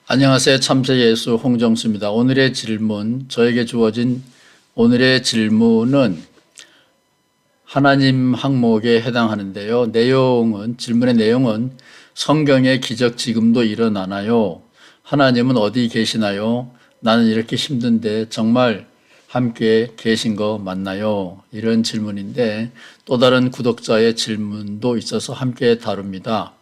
안녕하세요. 참새예수 홍정수입니다. 저에게 주어진 오늘의 질문은 하나님 항목에 해당하는데요. 질문의 내용은 성경의 기적 지금도 일어나나요? 하나님은 어디 계시나요? 나는 이렇게 힘든데 정말 함께 계신 거 맞나요? 이런 질문인데 또 다른 구독자의 질문도 있어서 함께 다룹니다.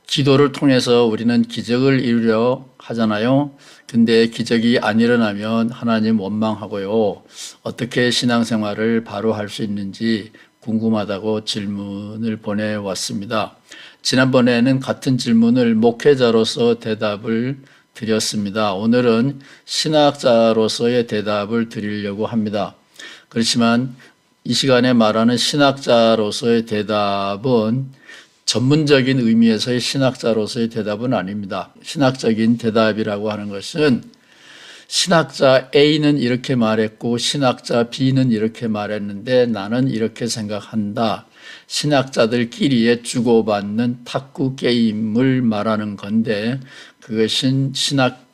기도를 통해서 우리는 기적을 이루려 하잖아요. 근데 기적이 안 일어나면 하나님 원망하고요. 어떻게 신앙생활을 바로 할 수 있는지 궁금하다고 질문을 보내왔습니다. 지난번에는 같은 질문을 목회자로서 대답을 드렸습니다. 오늘은 신학자로서의 대답을 드리려고 합니다. 그렇지만 이 시간에 말하는 신학자로서의 대답은 전문적인 의미에서의 신학자로서의 대답은 아닙니다. 신학적인 대답이라고 하는 것은 신학자 A는 이렇게 말했고 신학자 B는 이렇게 말했는데 나는 이렇게 생각한다. 신학자들끼리의 주고받는 탁구 게임을 말하는 건데 그것은 신학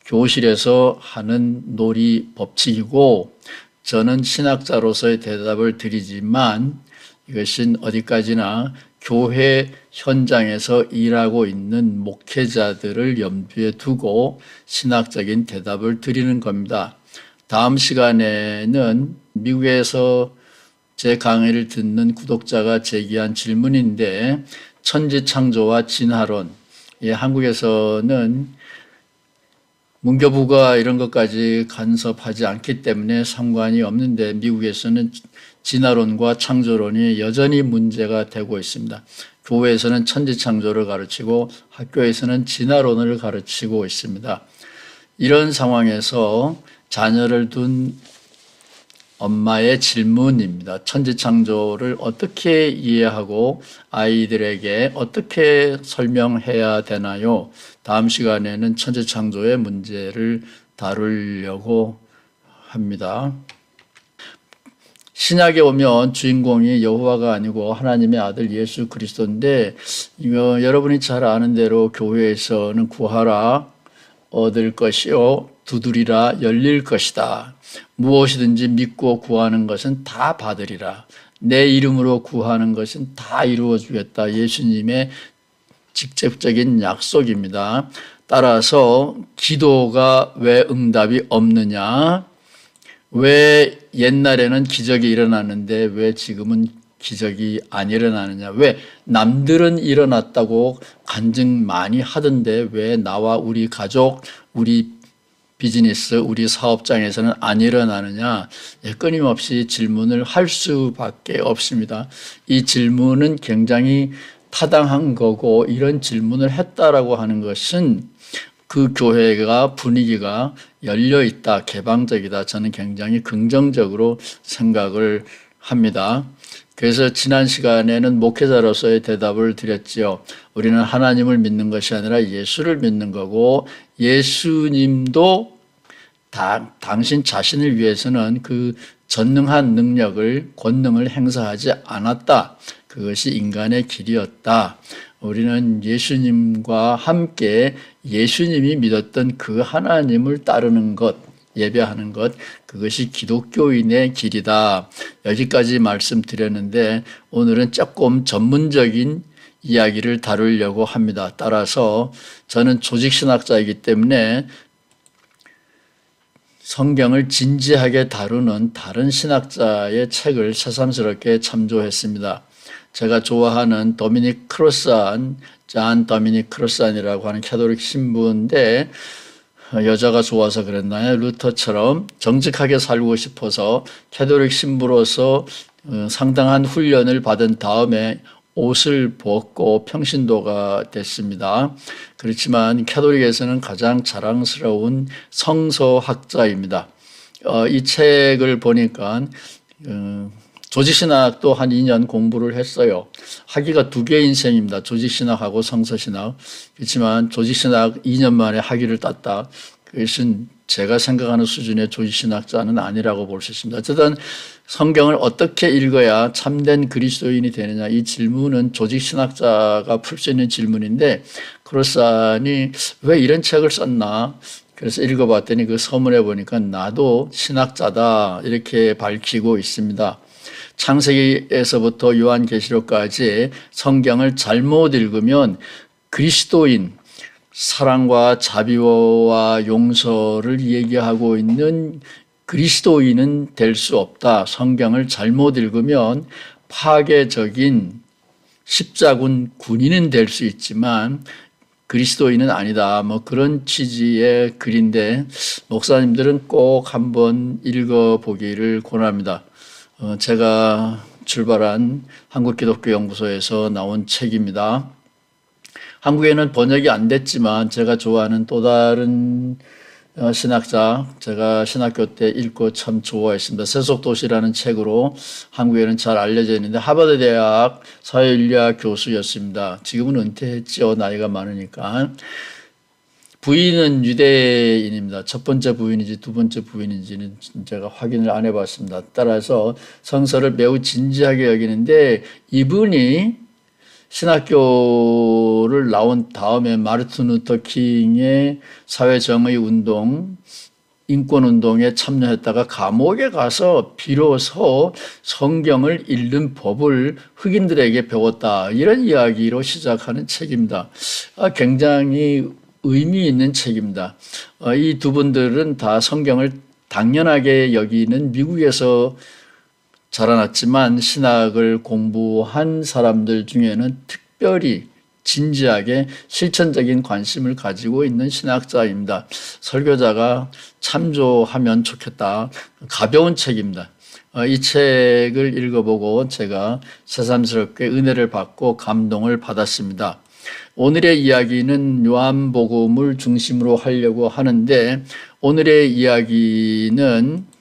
교실에서 하는 놀이 법칙이고 저는 신학자로서의 대답을 드리지만 이것은 어디까지나 교회 현장에서 일하고 있는 목회자들을 염두에 두고 신학적인 대답을 드리는 겁니다. 다음 시간에는 미국에서 제 강의를 듣는 구독자가 제기한 질문인데 천지창조와 진화론, 한국에서는 문교부가 이런 것까지 간섭하지 않기 때문에 상관이 없는데 미국에서는 진화론과 창조론이 여전히 문제가 되고 있습니다. 교회에서는 천지창조를 가르치고 학교에서는 진화론을 가르치고 있습니다. 이런 상황에서 자녀를 둔 엄마의 질문입니다. 천지창조를 어떻게 이해하고 아이들에게 어떻게 설명해야 되나요? 다음 시간에는 천지창조의 문제를 다루려고 합니다. 신약에 오면 주인공이 여호와가 아니고 하나님의 아들 예수 그리스도인데 여러분이 잘 아는 대로 교회에서는 구하라 얻을 것이요 두드리라 열릴 것이다. 무엇이든지 믿고 구하는 것은 다 받으리라. 내 이름으로 구하는 것은 다 이루어 주겠다. 예수님의 직접적인 약속입니다. 따라서 기도가 왜 응답이 없느냐? 왜 옛날에는 기적이 일어났는데 왜 지금은 기적이 안 일어나느냐? 왜 남들은 일어났다고 간증 많이 하던데 왜 나와 우리 가족, 우리 비즈니스, 우리 사업장에서는 안 일어나느냐? 끊임없이 질문을 할 수밖에 없습니다. 이 질문은 굉장히 타당한 거고 이런 질문을 했다라고 하는 것은 그 교회가 분위기가 열려 있다, 개방적이다. 저는 굉장히 긍정적으로 생각을 합니다. 그래서 지난 시간에는 목회자로서의 대답을 드렸지요. 우리는 하나님을 믿는 것이 아니라 예수를 믿는 거고 예수님도 당신 자신을 위해서는 그 전능한 능력을, 권능을 행사하지 않았다. 그것이 인간의 길이었다. 우리는 예수님과 함께 예수님이 믿었던 그 하나님을 따르는 것, 예배하는 것, 그것이 기독교인의 길이다. 여기까지 말씀드렸는데 오늘은 조금 전문적인 이야기를 다루려고 합니다. 따라서 저는 조직신학자이기 때문에 성경을 진지하게 다루는 다른 신학자의 책을 새삼스럽게 참조했습니다. 제가 좋아하는 도미닉 크로스안, 잔 도미닉 크로스안이라고 하는 캐톨릭 신부인데 여자가 좋아서 그랬나요? 루터처럼 정직하게 살고 싶어서 캐톨릭 신부로서 상당한 훈련을 받은 다음에 옷을 벗고 평신도가 됐습니다. 그렇지만 캐톨릭에서는 가장 자랑스러운 성서학자입니다. 이 책을 보니까 조직신학도 한 2년 공부를 했어요. 학위가 2개의 인생입니다. 조직신학하고 성서신학. 그렇지만 조직신학 2년 만에 학위를 땄다. 그것은 제가 생각하는 수준의 조직신학자는 아니라고 볼 수 있습니다. 어쨌든 성경을 어떻게 읽어야 참된 그리스도인이 되느냐, 이 질문은 조직신학자가 풀 수 있는 질문인데, 크로스안이 왜 이런 책을 썼나, 그래서 읽어봤더니 그 서문에 보니까 나도 신학자다 이렇게 밝히고 있습니다. 창세기에서부터 요한계시록까지 성경을 잘못 읽으면 그리스도인, 사랑과 자비와 용서를 얘기하고 있는 그리스도인은 될 수 없다. 성경을 잘못 읽으면 파괴적인 십자군 군인은 될 수 있지만 그리스도인은 아니다. 뭐 그런 취지의 글인데 목사님들은 꼭 한번 읽어보기를 권합니다. 제가 출발한 한국기독교연구소에서 나온 책입니다. 한국에는 번역이 안 됐지만 제가 좋아하는 또 다른 신학자, 제가 신학교 때 읽고 참 좋아했습니다. 세속도시라는 책으로 한국에는 잘 알려져 있는데 하버드 대학 사회인류학 교수였습니다. 지금은 은퇴했죠. 나이가 많으니까. 부인은 유대인입니다. 첫 번째 부인인지 두 번째 부인인지는 제가 확인을 안 해봤습니다. 따라서 성서를 매우 진지하게 여기는데 이분이 신학교를 나온 다음에 마르틴 루터 킹의 사회정의 운동, 인권운동에 참여했다가 감옥에 가서 비로소 성경을 읽는 법을 흑인들에게 배웠다. 이런 이야기로 시작하는 책입니다. 굉장히 의미 있는 책입니다. 이 두 분들은 다 성경을 당연하게 여기는 미국에서 자라났지만 신학을 공부한 사람들 중에는 특별히 진지하게 실천적인 관심을 가지고 있는 신학자입니다. 설교자가 참조하면 좋겠다. 가벼운 책입니다. 이 책을 읽어보고 제가 새삼스럽게 은혜를 받고 감동을 받았습니다. 오늘의 이야기는 요한복음을 중심으로 하려고 하는데 오늘의 이야기는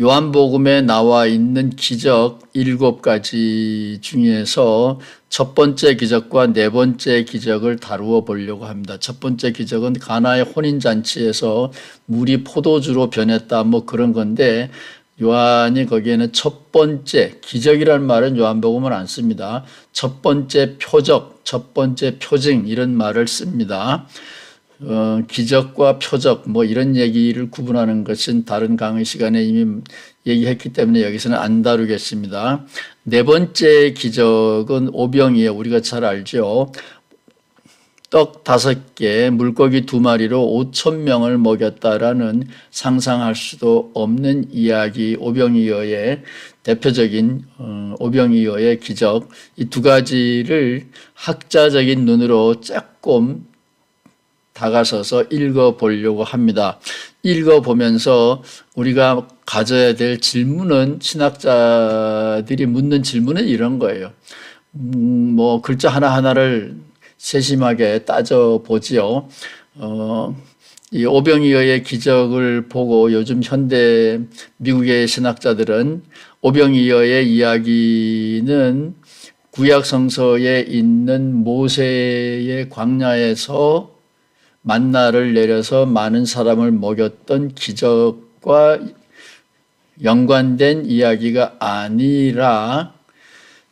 요한복음에 나와 있는 기적 7가지 중에서 첫 번째 기적과 네 번째 기적을 다루어 보려고 합니다. 첫 번째 기적은 가나의 혼인잔치에서 물이 포도주로 변했다 뭐 그런 건데 요한이 거기에는 첫 번째 기적이라는 말은 요한복음은 안 씁니다. 첫 번째 표적, 첫 번째 표징 이런 말을 씁니다. 기적과 표적 뭐 이런 얘기를 구분하는 것은 다른 강의 시간에 이미 얘기했기 때문에 여기서는 안 다루겠습니다. 네 번째 기적은 오병이에요. 우리가 잘 알죠. 떡 5개, 물고기 2마리로 5,000명을 먹였다라는 상상할 수도 없는 이야기, 오병이어의 대표적인 오병이어의 기적, 이 두 가지를 학자적인 눈으로 조금 다가서서 읽어보려고 합니다. 읽어보면서 우리가 가져야 될 질문은 신학자들이 묻는 질문은 이런 거예요. 뭐 글자 하나하나를 세심하게 따져보지요. 이 오병이어의 기적을 보고 요즘 현대 미국의 신학자들은 오병이어의 이야기는 구약 성서에 있는 모세의 광야에서 만나를 내려서 많은 사람을 먹였던 기적과 연관된 이야기가 아니라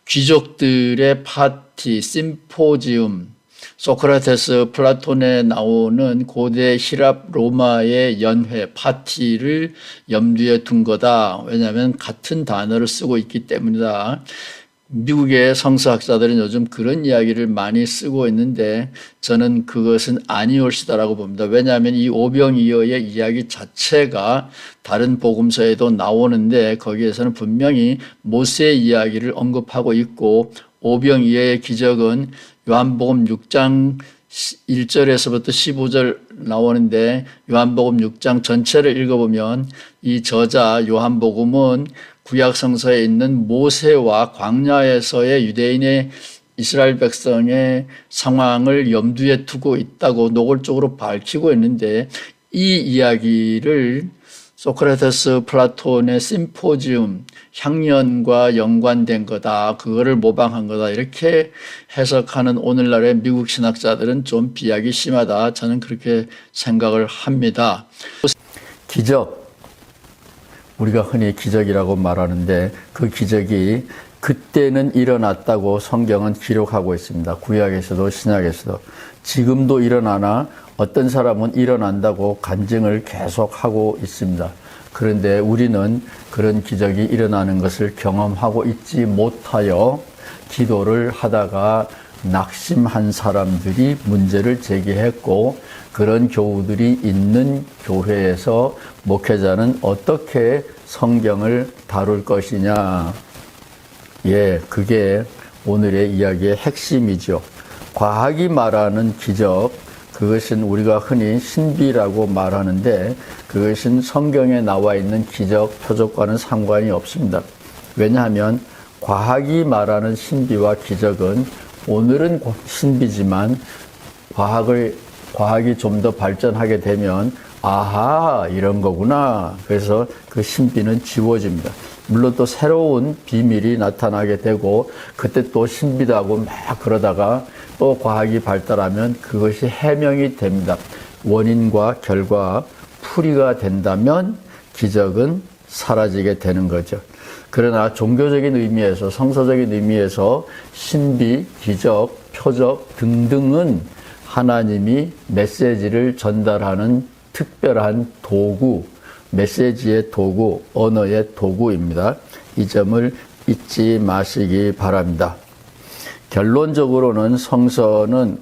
귀족들의 파티, 심포지움, 소크라테스, 플라톤에 나오는 고대 히랍 로마의 연회, 파티를 염두에 둔 거다. 왜냐하면 같은 단어를 쓰고 있기 때문이다. 미국의 성서학자들은 요즘 그런 이야기를 많이 쓰고 있는데 저는 그것은 아니올시다라고 봅니다. 왜냐하면 이 오병이어의 이야기 자체가 다른 복음서에도 나오는데 거기에서는 분명히 모세의 이야기를 언급하고 있고 오병이어의 기적은 요한복음 6장 1절에서부터 15절 나오는데 요한복음 6장 전체를 읽어보면 이 저자 요한복음은 구약 성서에 있는 모세와 광야에서의 유대인의 이스라엘 백성의 상황을 염두에 두고 있다고 노골적으로 밝히고 있는데 이 이야기를 소크라테스 플라톤의 심포지움, 향연과 연관된 거다, 그거를 모방한 거다, 이렇게 해석하는 오늘날의 미국 신학자들은 좀 비약이 심하다, 저는 그렇게 생각을 합니다. 기적, 우리가 흔히 기적이라고 말하는데 그 기적이 그때는 일어났다고 성경은 기록하고 있습니다. 구약에서도 신약에서도. 지금도 일어나나 어떤 사람은 일어난다고 간증을 계속하고 있습니다. 그런데 우리는 그런 기적이 일어나는 것을 경험하고 있지 못하여 기도를 하다가 낙심한 사람들이 문제를 제기했고, 그런 교우들이 있는 교회에서 목회자는 어떻게 성경을 다룰 것이냐. 예, 그게 오늘의 이야기의 핵심이죠. 과학이 말하는 기적, 그것은 우리가 흔히 신비라고 말하는데 그것은 성경에 나와 있는 기적, 표적과는 상관이 없습니다. 왜냐하면 과학이 말하는 신비와 기적은 오늘은 신비지만 과학이 좀 더 발전하게 되면 아하, 이런 거구나. 그래서 그 신비는 지워집니다. 물론 또 새로운 비밀이 나타나게 되고 그때 또 신비하고 막 그러다가 또 과학이 발달하면 그것이 해명이 됩니다. 원인과 결과, 풀이가 된다면 기적은 사라지게 되는 거죠. 그러나 종교적인 의미에서, 성서적인 의미에서 신비, 기적, 표적 등등은 하나님이 메시지를 전달하는 특별한 도구, 메시지의 도구, 언어의 도구입니다. 이 점을 잊지 마시기 바랍니다. 결론적으로는 성서는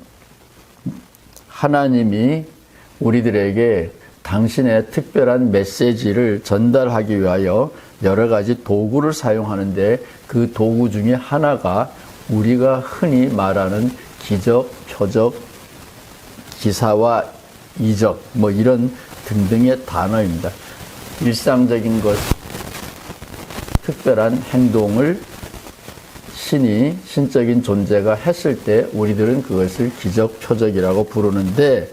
하나님이 우리들에게 당신의 특별한 메시지를 전달하기 위하여 여러 가지 도구를 사용하는데 그 도구 중에 하나가 우리가 흔히 말하는 기적, 표적, 기사와 이적, 이런 등등의 단어입니다. 일상적인 것, 특별한 행동을 신이, 신적인 존재가 했을 때 우리들은 그것을 기적, 표적이라고 부르는데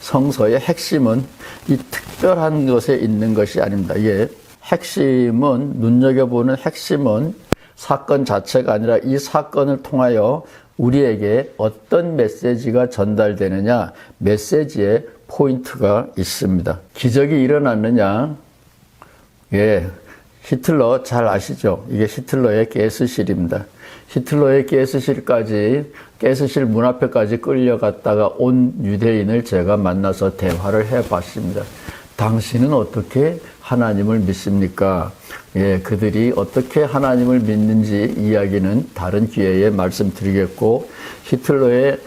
성서의 핵심은 이 특별한 것에 있는 것이 아닙니다. 이게 핵심은, 눈여겨보는 핵심은 사건 자체가 아니라 이 사건을 통하여 우리에게 어떤 메시지가 전달되느냐, 메시지에 포인트가 있습니다. 기적이 일어났느냐? 예, 히틀러 잘 아시죠? 이게 히틀러의 가스실입니다. 히틀러의 가스실 문 앞에까지 끌려갔다가 온 유대인을 제가 만나서 대화를 해봤습니다. 당신은 어떻게 하나님을 믿습니까? 예, 그들이 어떻게 하나님을 믿는지 이야기는 다른 기회에 말씀드리겠고, 히틀러의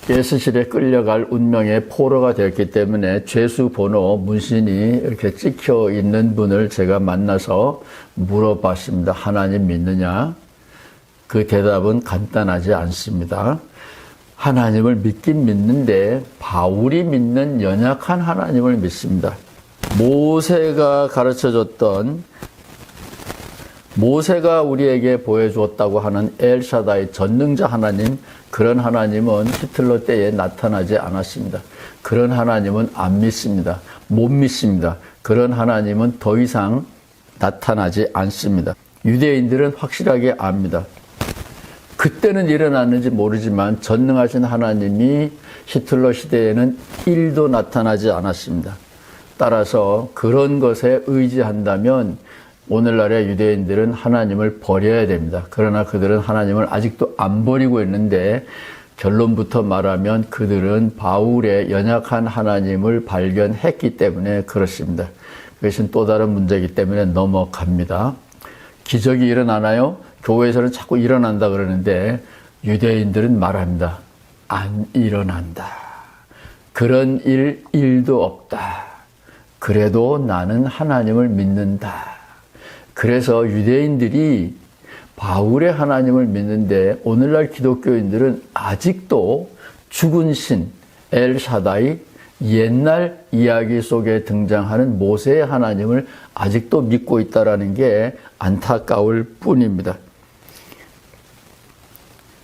가스실에 끌려갈 운명의 포로가 되었기 때문에 죄수 번호 문신이 이렇게 찍혀 있는 분을 제가 만나서 물어봤습니다. 하나님 믿느냐? 그 대답은 간단하지 않습니다. 하나님을 믿긴 믿는데 바울이 믿는 연약한 하나님을 믿습니다. 모세가 가르쳐줬던, 모세가 우리에게 보여주었다고 하는 엘샤다이, 전능자 하나님, 그런 하나님은 히틀러 때에 나타나지 않았습니다. 그런 하나님은 안 믿습니다. 못 믿습니다. 그런 하나님은 더 이상 나타나지 않습니다. 유대인들은 확실하게 압니다. 그때는 일어났는지 모르지만 전능하신 하나님이 히틀러 시대에는 1도 나타나지 않았습니다. 따라서 그런 것에 의지한다면 오늘날의 유대인들은 하나님을 버려야 됩니다. 그러나 그들은 하나님을 아직도 안 버리고 있는데, 결론부터 말하면 그들은 바울의 연약한 하나님을 발견했기 때문에 그렇습니다. 그것은 또 다른 문제이기 때문에 넘어갑니다. 기적이 일어나나요? 교회에서는 자꾸 일어난다 그러는데 유대인들은 말합니다. 안 일어난다. 그런 일도 없다. 그래도 나는 하나님을 믿는다. 그래서 유대인들이 바울의 하나님을 믿는데 오늘날 기독교인들은 아직도 죽은 신, 엘샤다이, 옛날 이야기 속에 등장하는 모세의 하나님을 아직도 믿고 있다는 게 안타까울 뿐입니다.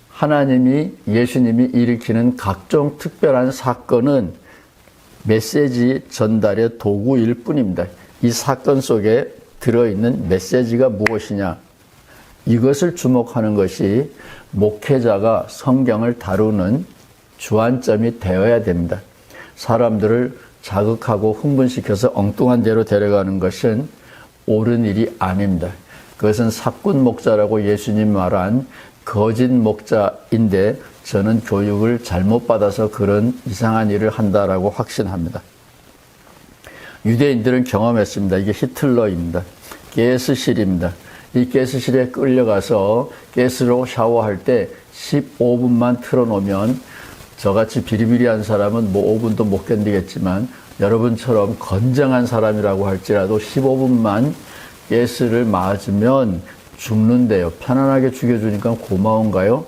하나님이, 예수님이 일으키는 각종 특별한 사건은 메시지 전달의 도구일 뿐입니다. 이 사건 속에 들어있는 메시지가 무엇이냐? 이것을 주목하는 것이 목회자가 성경을 다루는 주안점이 되어야 됩니다. 사람들을 자극하고 흥분시켜서 엉뚱한 데로 데려가는 것은 옳은 일이 아닙니다. 그것은 사꾼 목자라고 예수님 말한 거짓 목자인데 저는 교육을 잘못 받아서 그런 이상한 일을 한다라고 확신합니다. 유대인들은 경험했습니다. 이게 히틀러입니다. 가스실입니다. 이 가스실에 끌려가서 가스로 샤워할 때 15분만 틀어놓으면 저같이 비리비리한 사람은 뭐 5분도 못 견디겠지만 여러분처럼 건장한 사람이라고 할지라도 15분만 가스를 맞으면 죽는데요. 편안하게 죽여주니까 고마운가요?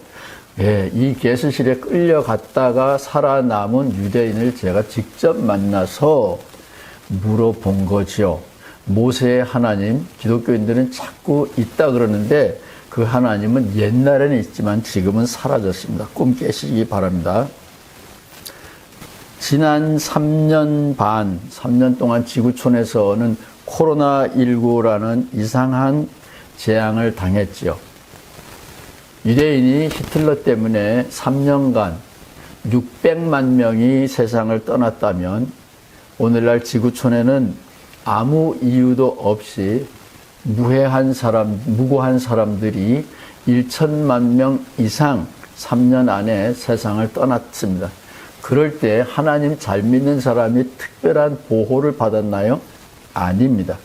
예, 이 가스실에 끌려갔다가 살아남은 유대인을 제가 직접 만나서 물어본 거죠. 모세의 하나님, 기독교인들은 자꾸 있다 그러는데 그 하나님은 옛날에는 있지만 지금은 사라졌습니다. 꿈 깨시기 바랍니다. 지난 3년 반, 3년 동안 지구촌에서는 코로나19라는 이상한 재앙을 당했지요. 유대인이 히틀러 때문에 3년간 600만 명이 세상을 떠났다면 오늘날 지구촌에는 아무 이유도 없이 무고한 사람들이 1천만 명 이상 3년 안에 세상을 떠났습니다. 그럴 때 하나님 잘 믿는 사람이 특별한 보호를 받았나요? 아닙니다.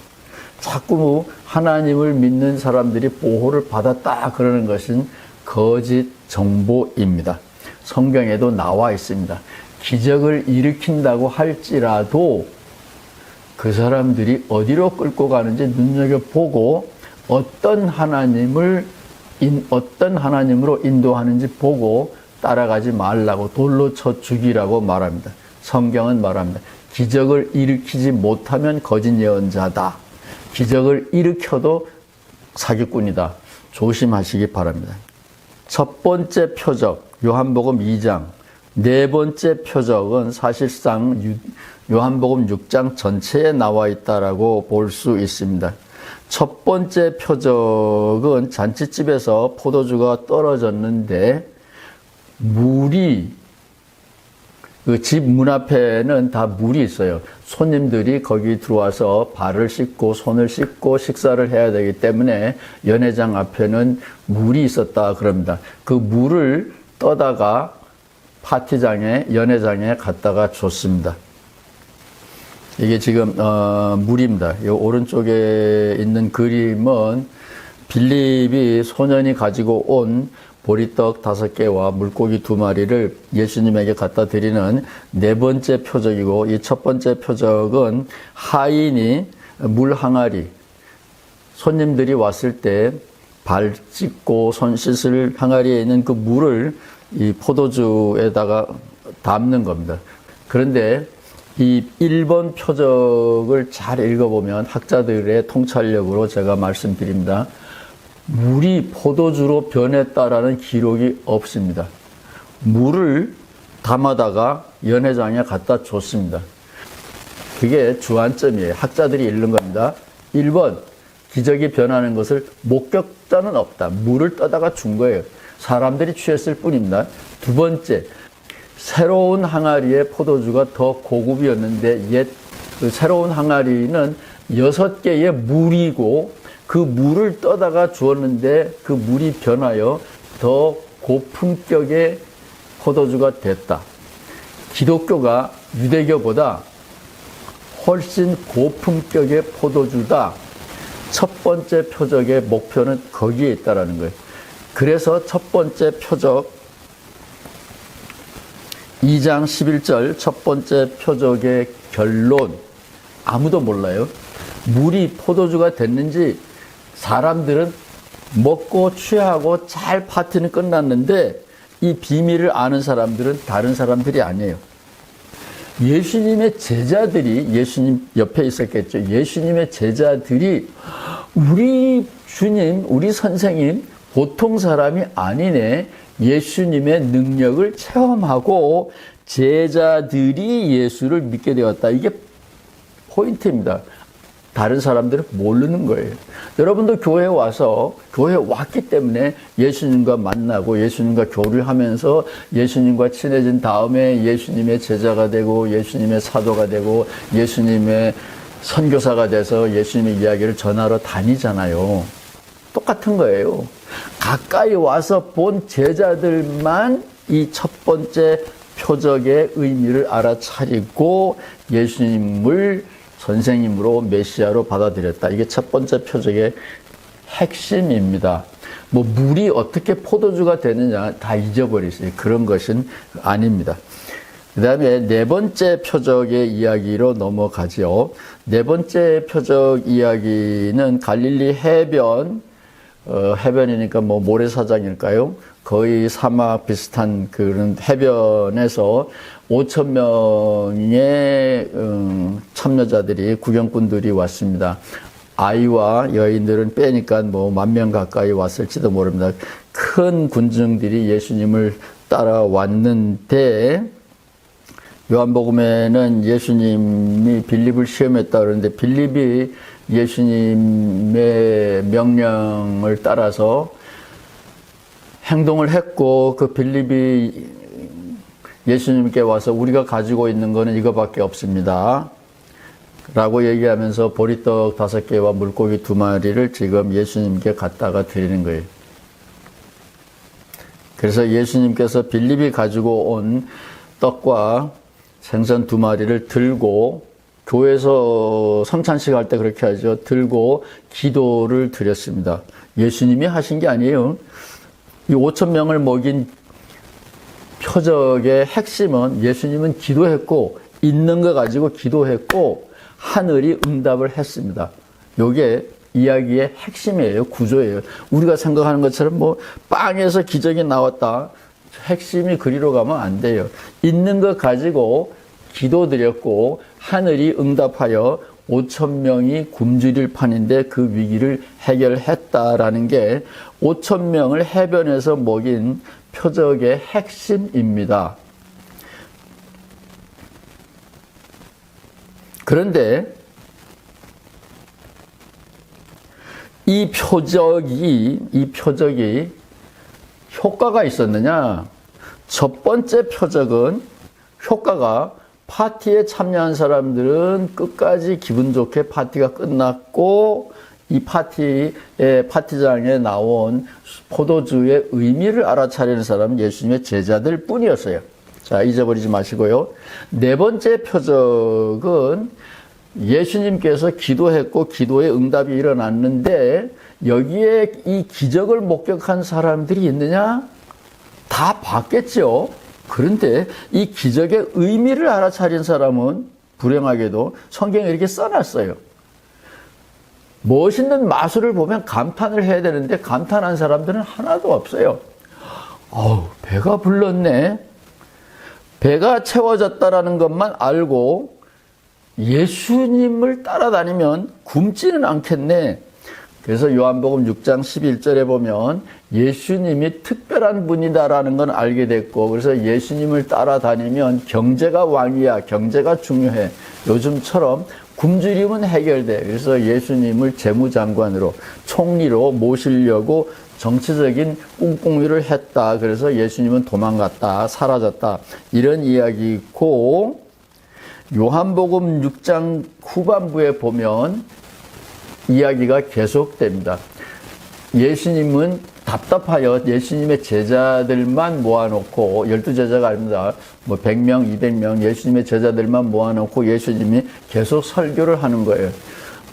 자꾸 하나님을 믿는 사람들이 보호를 받았다 그러는 것은 거짓 정보입니다. 성경에도 나와 있습니다. 기적을 일으킨다고 할지라도 그 사람들이 어디로 끌고 가는지 눈여겨보고 어떤 하나님으로 인도하는지 보고 따라가지 말라고 돌로 쳐 죽이라고 말합니다. 성경은 말합니다. 기적을 일으키지 못하면 거짓 예언자다. 기적을 일으켜도 사기꾼이다. 조심하시기 바랍니다. 첫 번째 표적, 요한복음 2장. 네 번째 표적은 사실상 요한복음 6장 전체에 나와 있다라고 볼 수 있습니다. 첫 번째 표적은 잔치집에서 포도주가 떨어졌는데 물이 그 집 문 앞에는 다 물이 있어요. 손님들이 거기 들어와서 발을 씻고 손을 씻고 식사를 해야 되기 때문에 연회장 앞에는 물이 있었다 그럽니다. 그 물을 떠다가 파티장에 연회장에 갖다가 줬습니다. 이게 지금 물입니다. 이 오른쪽에 있는 그림은 빌립이 소년이 가지고 온 보리떡 5개와 물고기 2마리를 예수님에게 갖다 드리는 네 번째 표적이고, 이 첫 번째 표적은 하인이 물 항아리, 손님들이 왔을 때 발 씻고 손 씻을 항아리에 있는 그 물을 이 포도주에다가 담는 겁니다. 그런데 이 1번 표적을 잘 읽어보면 학자들의 통찰력으로 제가 말씀드립니다. 물이 포도주로 변했다라는 기록이 없습니다. 물을 담아다가 연회장에 갖다 줬습니다. 그게 주안점이에요. 학자들이 읽는 겁니다. 1번, 기적이 변하는 것을 목격자는 없다. 물을 떠다가 준 거예요. 사람들이 취했을 뿐입니다. 두 번째, 새로운 항아리의 포도주가 더 고급이었는데 그 새로운 항아리는 6개의 물이고 그 물을 떠다가 주었는데 그 물이 변하여 더 고품격의 포도주가 됐다. 기독교가 유대교보다 훨씬 고품격의 포도주다. 첫 번째 표적의 목표는 거기에 있다라는 거예요. 그래서 첫 번째 표적 2장 11절 첫 번째 표적의 결론, 아무도 몰라요. 물이 포도주가 됐는지 사람들은 먹고 취하고 잘 파티는 끝났는데 이 비밀을 아는 사람들은 다른 사람들이 아니에요. 예수님의 제자들이, 예수님 옆에 있었겠죠. 예수님의 제자들이 우리 주님, 우리 선생님 보통 사람이 아니네. 예수님의 능력을 체험하고 제자들이 예수를 믿게 되었다. 이게 포인트입니다. 다른 사람들은 모르는 거예요. 여러분도 교회에 와서 교회에 왔기 때문에 예수님과 만나고 예수님과 교류하면서 예수님과 친해진 다음에 예수님의 제자가 되고 예수님의 사도가 되고 예수님의 선교사가 돼서 예수님의 이야기를 전하러 다니잖아요. 똑같은 거예요. 가까이 와서 본 제자들만 이 첫 번째 표적의 의미를 알아차리고 예수님을 선생님으로 메시아로 받아들였다. 이게 첫 번째 표적의 핵심입니다. 뭐 물이 어떻게 포도주가 되느냐 다 잊어버리세요. 그런 것은 아닙니다. 그 다음에 네 번째 표적의 이야기로 넘어가죠. 네 번째 표적 이야기는 갈릴리 해변, 해변이니까 뭐 모래사장일까요? 거의 사막 비슷한 그런 해변에서 5천 명의 참여자들이, 구경꾼들이 왔습니다. 아이와 여인들은 빼니까 뭐 10,000명 가까이 왔을지도 모릅니다. 큰 군중들이 예수님을 따라왔는데, 요한복음에는 예수님이 빌립을 시험했다 그러는데, 빌립이 예수님의 명령을 따라서 행동을 했고, 그 빌립이 예수님께 와서 우리가 가지고 있는 거는 이거밖에 없습니다 라고 얘기하면서 보리떡 5개와 물고기 2마리를 지금 예수님께 갖다가 드리는 거예요. 그래서 예수님께서 빌립이 가지고 온 떡과 생선 2마리를 들고, 교회에서 성찬식 할 때 그렇게 하죠. 들고 기도를 드렸습니다. 예수님이 하신 게 아니에요. 이 5천 명을 먹인 표적의 핵심은 예수님은 기도했고, 있는 거 가지고 기도했고, 하늘이 응답을 했습니다. 요게 이야기의 핵심이에요. 구조예요. 우리가 생각하는 것처럼 뭐 빵에서 기적이 나왔다. 핵심이 그리로 가면 안 돼요. 있는 거 가지고 기도드렸고, 하늘이 응답하여 5천 명이 굶주릴 판인데 그 위기를 해결했다라는 게 5천 명을 해변에서 먹인 표적의 핵심입니다. 그런데 이 표적이 효과가 있었느냐? 첫 번째 표적은 효과가, 파티에 참여한 사람들은 끝까지 기분 좋게 파티가 끝났고, 이 파티장에 나온 포도주의 의미를 알아차리는 사람은 예수님의 제자들 뿐이었어요. 자, 잊어버리지 마시고요. 네 번째 표적은 예수님께서 기도했고 기도의 응답이 일어났는데, 여기에 이 기적을 목격한 사람들이 있느냐? 다 봤겠죠. 그런데 이 기적의 의미를 알아차린 사람은 불행하게도 성경에 이렇게 써놨어요. 멋있는 마술을 보면 감탄을 해야 되는데 감탄한 사람들은 하나도 없어요. 배가 불렀네. 배가 채워졌다라는 것만 알고 예수님을 따라다니면 굶지는 않겠네. 그래서 요한복음 6장 11절에 보면 예수님이 특별한 분이다라는 건 알게 됐고, 그래서 예수님을 따라다니면 경제가 왕이야, 경제가 중요해. 요즘처럼 굶주림은 해결돼. 그래서 예수님을 재무장관으로, 총리로 모시려고 정치적인 꿍꿍이를 했다. 그래서 예수님은 도망갔다, 사라졌다. 이런 이야기고, 요한복음 6장 후반부에 보면 이야기가 계속됩니다. 예수님은 답답하여 예수님의 제자들만 모아놓고, 12제자가 아닙니다. 뭐 100명, 200명 예수님의 제자들만 모아놓고 예수님이 계속 설교를 하는 거예요.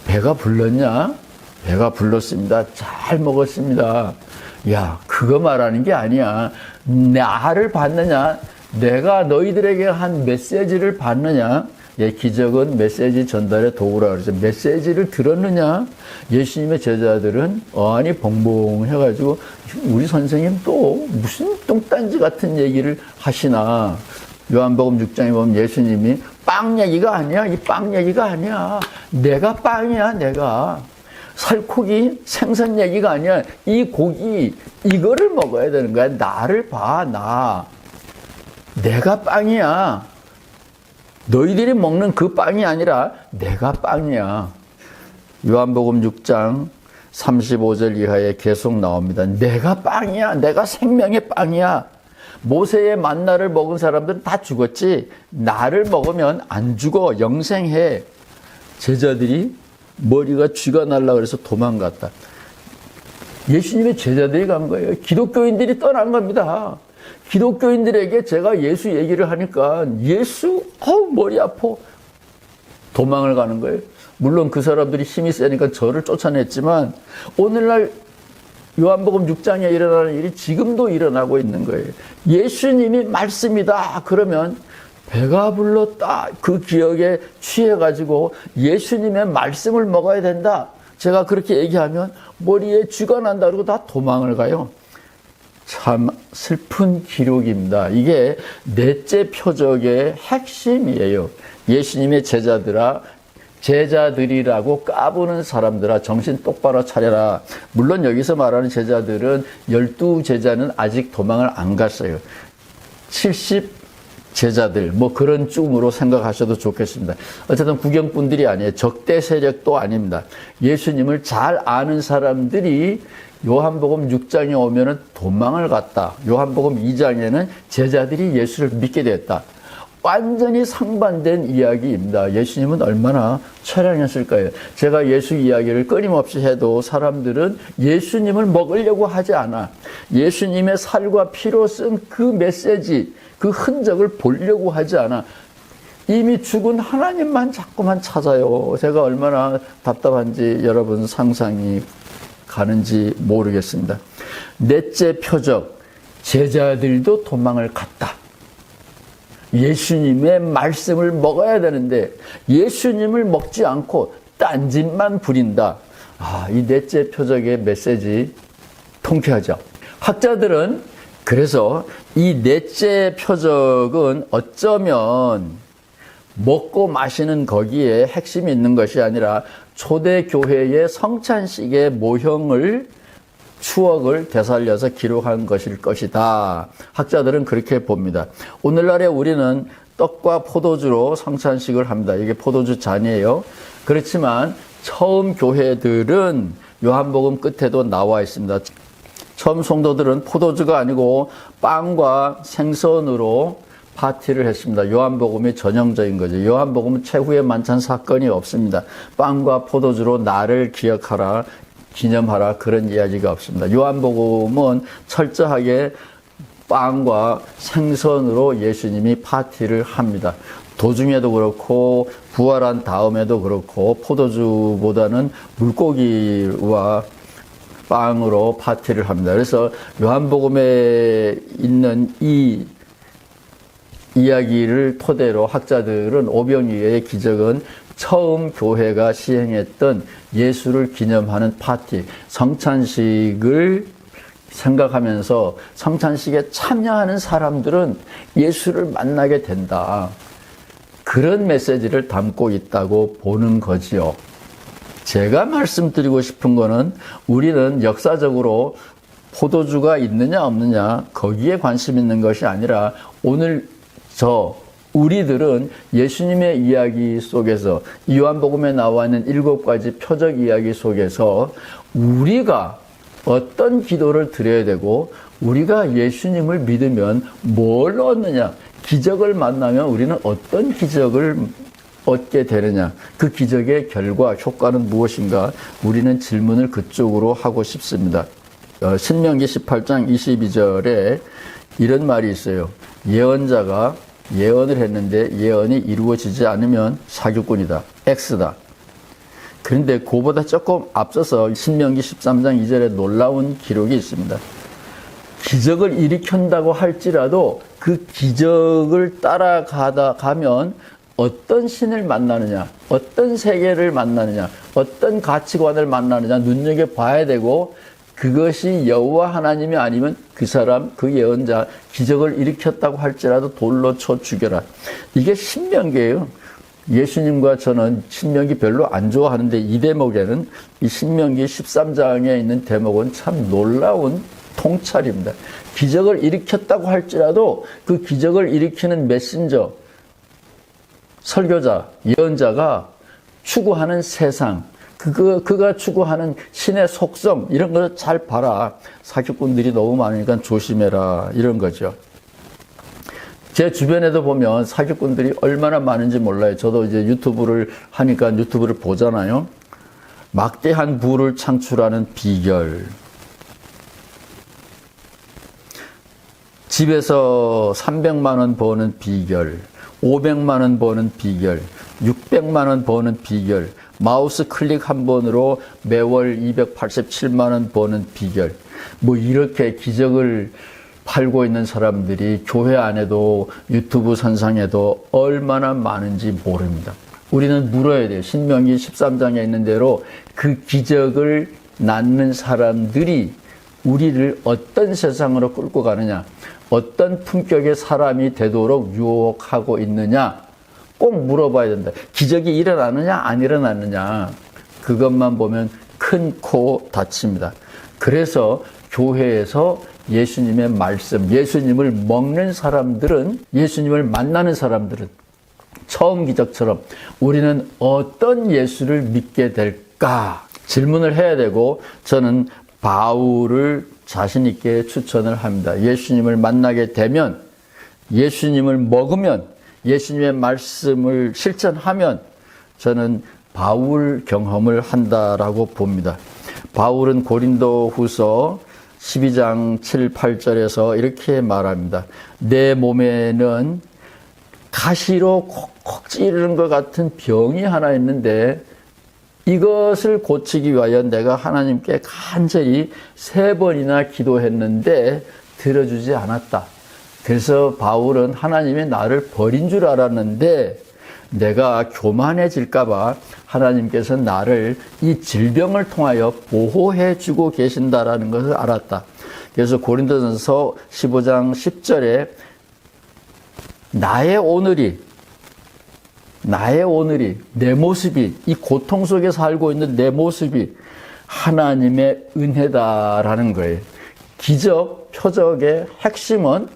배가 불렀냐? 배가 불렀습니다. 잘 먹었습니다. 야, 그거 말하는 게 아니야. 나를 봤느냐? 내가 너희들에게 한 메시지를 봤느냐? 예, 기적은 메시지 전달의 도구라 그러죠. 메시지를 들었느냐? 예수님의 제자들은 어안이 벙벙해가지고 우리 선생님 또 무슨 똥딴지 같은 얘기를 하시나. 요한복음 6장에 보면 예수님이 빵 얘기가 아니야. 이 빵 얘기가 아니야. 내가 빵이야, 내가. 살코기 생선 얘기가 아니야. 이 고기, 이거를 먹어야 되는 거야. 나를 봐, 나. 내가 빵이야. 너희들이 먹는 그 빵이 아니라 내가 빵이야. 요한복음 6장 35절 이하에 계속 나옵니다. 내가 빵이야. 내가 생명의 빵이야. 모세의 만나를 먹은 사람들은 다 죽었지. 나를 먹으면 안 죽어. 영생해. 제자들이 머리가 쥐가 날라 그래서 도망갔다. 예수님의 제자들이 간 거예요. 기독교인들이 떠난 겁니다. 기독교인들에게 제가 예수 얘기를 하니까 예수, 머리 아파. 도망을 가는 거예요. 물론 그 사람들이 힘이 세니까 저를 쫓아냈지만 오늘날 요한복음 6장에 일어나는 일이 지금도 일어나고 있는 거예요. 예수님이 말씀이다. 그러면 배가 불렀다. 그 기억에 취해가지고 예수님의 말씀을 먹어야 된다. 제가 그렇게 얘기하면 머리에 쥐가 난다. 그러고 다 도망을 가요. 참 슬픈 기록입니다. 이게 넷째 표적의 핵심이에요. 예수님의 제자들이라고 까부는 사람들아 정신 똑바로 차려라. 물론 여기서 말하는 제자들은 12제자는 아직 도망을 안 갔어요. 70제자들 그런 쯤으로 생각하셔도 좋겠습니다. 어쨌든 구경꾼들이 아니에요. 적대 세력도 아닙니다. 예수님을 잘 아는 사람들이 요한복음 6장에 오면은 도망을 갔다. 요한복음 2장에는 제자들이 예수를 믿게 됐다. 완전히 상반된 이야기입니다. 예수님은 얼마나 처량했을까요? 제가 예수 이야기를 끊임없이 해도 사람들은 예수님을 먹으려고 하지 않아. 예수님의 살과 피로 쓴 그 메시지, 그 흔적을 보려고 하지 않아. 이미 죽은 하나님만 자꾸만 찾아요. 제가 얼마나 답답한지 여러분 상상이 가는지 모르겠습니다. 넷째 표적, 제자들도 도망을 갔다. 예수님의 말씀을 먹어야 되는데 예수님을 먹지 않고 딴짓만 부린다. 이 넷째 표적의 메시지 통쾌하죠. 학자들은 그래서 이 넷째 표적은 어쩌면 먹고 마시는 거기에 핵심이 있는 것이 아니라 초대교회의 성찬식의 모형을 추억을 되살려서 기록한 것일 것이다. 학자들은 그렇게 봅니다. 오늘날에 우리는 떡과 포도주로 성찬식을 합니다. 이게 포도주 잔이에요. 그렇지만 처음 교회들은 요한복음 끝에도 나와 있습니다. 처음 성도들은 포도주가 아니고 빵과 생선으로 파티를 했습니다. 요한복음이 전형적인 거죠. 요한복음은 최후의 만찬 사건이 없습니다. 빵과 포도주로 나를 기념하라 그런 이야기가 없습니다. 요한복음은 철저하게 빵과 생선으로 예수님이 파티를 합니다. 도중에도 그렇고 부활한 다음에도 그렇고 포도주보다는 물고기와 빵으로 파티를 합니다. 그래서 요한복음에 있는 이 이야기를 토대로 학자들은 오병이어의 기적은 처음 교회가 시행했던 예수를 기념하는 파티, 성찬식을 생각하면서 성찬식에 참여하는 사람들은 예수를 만나게 된다. 그런 메시지를 담고 있다고 보는 거지요. 제가 말씀드리고 싶은 거는 우리는 역사적으로 포도주가 있느냐 없느냐 거기에 관심 있는 것이 아니라 오늘 우리들은 예수님의 이야기 속에서 요한복음에 나와 있는 7가지 표적 이야기 속에서 우리가 어떤 기도를 드려야 되고 우리가 예수님을 믿으면 뭘 얻느냐, 기적을 만나면 우리는 어떤 기적을 얻게 되느냐, 그 기적의 결과, 효과는 무엇인가, 우리는 질문을 그쪽으로 하고 싶습니다. 신명기 18장 22절에 이런 말이 있어요. 예언자가 예언을 했는데 예언이 이루어지지 않으면 사기꾼이다. X다. 그런데 그보다 조금 앞서서 신명기 13장 2절에 놀라운 기록이 있습니다. 기적을 일으킨다고 할지라도 그 기적을 따라가면 어떤 신을 만나느냐, 어떤 세계를 만나느냐, 어떤 가치관을 만나느냐 눈여겨봐야 되고 그것이 여호와 하나님이 아니면 그 사람, 그 예언자 기적을 일으켰다고 할지라도 돌로 쳐 죽여라. 이게 신명기예요. 예수님과 저는 신명기 별로 안 좋아하는데 이 대목에는 이 신명기 13장에 있는 대목은 참 놀라운 통찰입니다. 기적을 일으켰다고 할지라도 그 기적을 일으키는 메신저, 설교자, 예언자가 추구하는 세상, 그가 추구하는 신의 속성, 이런 걸 잘 봐라. 사기꾼들이 너무 많으니까 조심해라. 이런 거죠. 제 주변에도 보면 사기꾼들이 얼마나 많은지 몰라요. 저도 이제 유튜브를 하니까 유튜브를 보잖아요. 막대한 부를 창출하는 비결. 집에서 300만 원 버는 비결, 500만 원 버는 비결, 600만 원 버는 비결, 마우스 클릭 한 번으로 매월 287만 원 버는 비결. 뭐 이렇게 기적을 팔고 있는 사람들이 교회 안에도 유튜브 선상에도 얼마나 많은지 모릅니다. 우리는 물어야 돼요. 신명기 13장에 있는 대로 그 기적을 낳는 사람들이 우리를 어떤 세상으로 끌고 가느냐, 어떤 품격의 사람이 되도록 유혹하고 있느냐 꼭 물어봐야 된다. 기적이 일어나느냐 안 일어나느냐 그것만 보면 큰 코 다칩니다. 그래서 교회에서 예수님의 말씀, 예수님을 먹는 사람들은, 예수님을 만나는 사람들은 처음 기적처럼 우리는 어떤 예수를 믿게 될까 질문을 해야 되고, 저는 바울을 자신 있게 추천을 합니다. 예수님을 만나게 되면, 예수님을 먹으면, 예수님의 말씀을 실천하면 저는 바울 경험을 한다라고 봅니다. 바울은 고린도후서 12장 7, 8절에서 이렇게 말합니다. 내 몸에는 가시로 콕콕 찌르는 것 같은 병이 하나 있는데 이것을 고치기 위하여 내가 하나님께 간절히 3번이나 기도했는데 들어주지 않았다. 그래서 바울은 하나님이 나를 버린 줄 알았는데 내가 교만해질까 봐 하나님께서 나를 이 질병을 통하여 보호해 주고 계신다라는 것을 알았다. 그래서 고린도전서 15장 10절에 나의 오늘이, 내 모습이, 이 고통 속에 살고 있는 내 모습이 하나님의 은혜다라는 거예요. 기적, 표적의 핵심은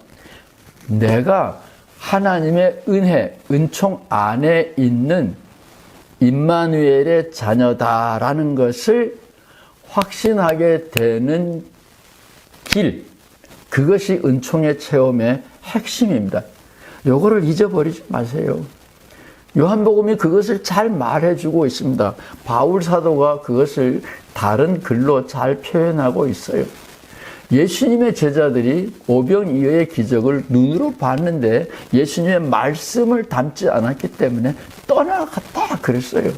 내가 하나님의 은혜, 은총 안에 있는 임마누엘의 자녀다라는 것을 확신하게 되는 길, 그것이 은총의 체험의 핵심입니다. 요거를 잊어버리지 마세요. 요한복음이 그것을 잘 말해주고 있습니다. 바울 사도가 그것을 다른 글로 잘 표현하고 있어요. 예수님의 제자들이 오병이어의 기적을 눈으로 봤는데 예수님의 말씀을 담지 않았기 때문에 떠나갔다 그랬어요.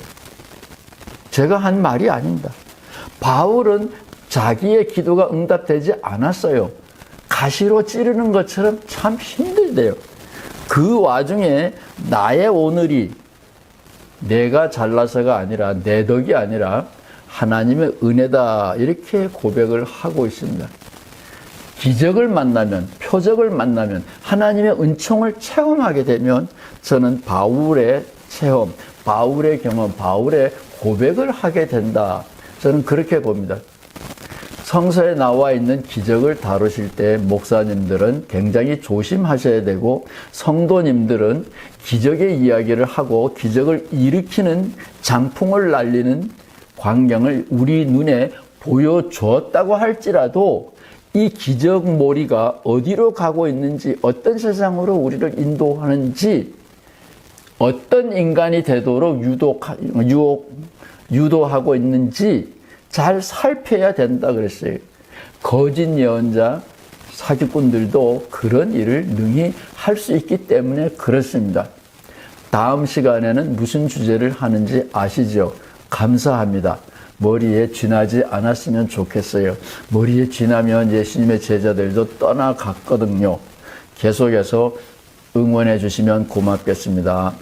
제가 한 말이 아닙니다. 바울은 자기의 기도가 응답되지 않았어요. 가시로 찌르는 것처럼 참 힘들대요. 그 와중에 나의 오늘이 내가 잘나서가 아니라 내 덕이 아니라 하나님의 은혜다 이렇게 고백을 하고 있습니다. 기적을 만나면, 표적을 만나면, 하나님의 은총을 체험하게 되면 저는 바울의 체험, 바울의 경험, 바울의 고백을 하게 된다. 저는 그렇게 봅니다. 성서에 나와 있는 기적을 다루실 때 목사님들은 굉장히 조심하셔야 되고, 성도님들은 기적의 이야기를 하고 기적을 일으키는 장풍을 날리는 광경을 우리 눈에 보여주었다고 할지라도 이 기적몰이가 어디로 가고 있는지, 어떤 세상으로 우리를 인도하는지, 어떤 인간이 되도록 유도하고 있는지 잘 살펴야 된다 그랬어요. 거짓 예언자, 사기꾼들도 그런 일을 능히 할 수 있기 때문에 그렇습니다. 다음 시간에는 무슨 주제를 하는지 아시죠? 감사합니다. 머리에 쥐나지 않았으면 좋겠어요. 머리에 쥐나면 예수님의 제자들도 떠나갔거든요. 계속해서 응원해 주시면 고맙겠습니다.